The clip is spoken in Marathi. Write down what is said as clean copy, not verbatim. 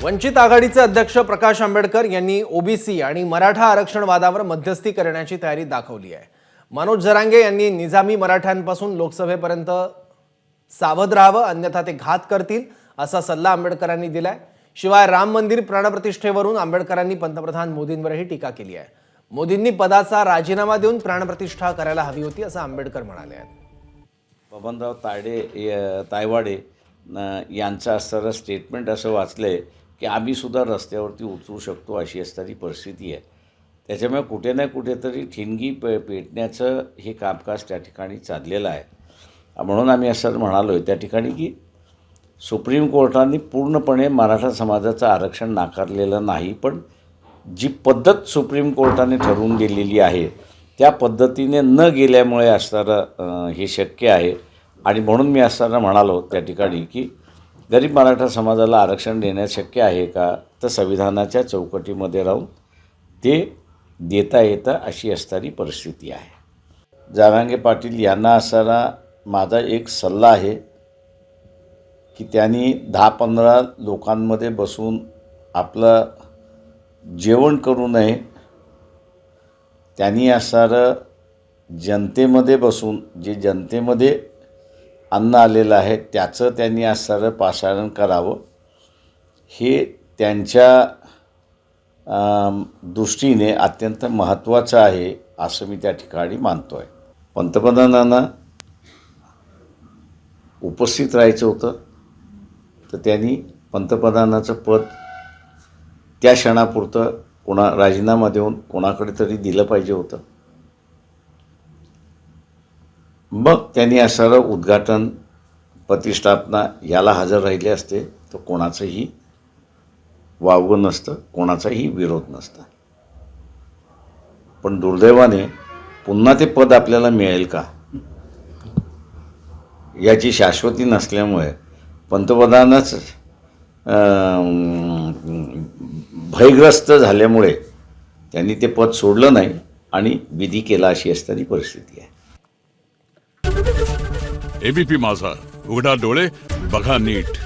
वंचित आघाडीचे अध्यक्ष प्रकाश आंबेडकर यांनी ओबीसी आणि मराठा आरक्षण वादावर मध्यस्थी करण्याची तयारी दाखवली आहे। मनोज जरांगे यांनी निजामी मराठ्यांपासून लोकसभेपर्यंत सावध राहावं, अन्यथा ते घात करतील असा सल्ला आंबेडकरांनी दिलाय। शिवाय राम मंदिर प्राणप्रतिष्ठेवरून आंबेडकरांनी पंतप्रधान मोदींवरही टीका केली आहे। मोदींनी पदाचा राजीनामा देऊन प्राणप्रतिष्ठा करायला हवी होती असं आंबेडकर म्हणाले आहेत। बबनराव तायवाडे यांचं असणारं स्टेटमेंट असं वाचलंय की आम्ही सुद्धा रस्त्यावरती उतरू शकतो अशी असणारी परिस्थिती आहे। त्याच्यामुळे कुठे ना कुठेतरी ठिणगी पेटण्याचं हे कामकाज त्या ठिकाणी चाललेलं आहे। म्हणून आम्ही असं म्हणालो आहे त्या ठिकाणी की सुप्रीम कोर्टाने पूर्णपणे मराठा समाजाचं आरक्षण नाकारलेलं नाही, पण जी पद्धत सुप्रीम कोर्टाने ठरवून दिलेली आहे त्या पद्धतीने न गेल्यामुळे असणारं हे शक्य आहे। आणि म्हणून मी असताना म्हणालो त्या ठिकाणी की गरीब मराठा समाजाला आरक्षण देण्यात शक्य आहे का, तर संविधानाच्या चौकटीमध्ये राहून ते देता येतं अशी असणारी परिस्थिती आहे। जरांगे पाटील यांना असणारा माझा एक सल्ला आहे की त्यांनी 10-15 लोकांमध्ये बसून आपलं जेवण करू नये। त्यांनी असणारं जनतेमध्ये बसून जे जनतेमध्ये अन्न आलेलं आहे त्याचं त्यांनी असणारं पाचारण करावं, हे त्यांच्या दृष्टीने अत्यंत महत्त्वाचं आहे असं मी त्या ठिकाणी मानतो आहे। पंतप्रधानांना उपस्थित राहायचं होतं तर त्यांनी पंतप्रधानाचं पद त्या क्षणापुरतं राजीनामा देऊन कोणाकडे तरी दिलं पाहिजे होतं। मग त्यांनी असणारं उद्घाटन प्रतिष्ठापना याला हजर राहिले असते तर कोणाचंही वावगं नसतं, कोणाचाही विरोध नसता। पण दुर्दैवाने पुन्हा ते पद आपल्याला मिळेल का याची शाश्वती नसल्यामुळे पंतप्रधानच भयग्रस्त झाल्यामुळे त्यांनी ते पद सोडलं नाही आणि विधी केला अशी असणारी परिस्थिती आहे। एबीपी माझा, उघडा डोळे बघा नीट।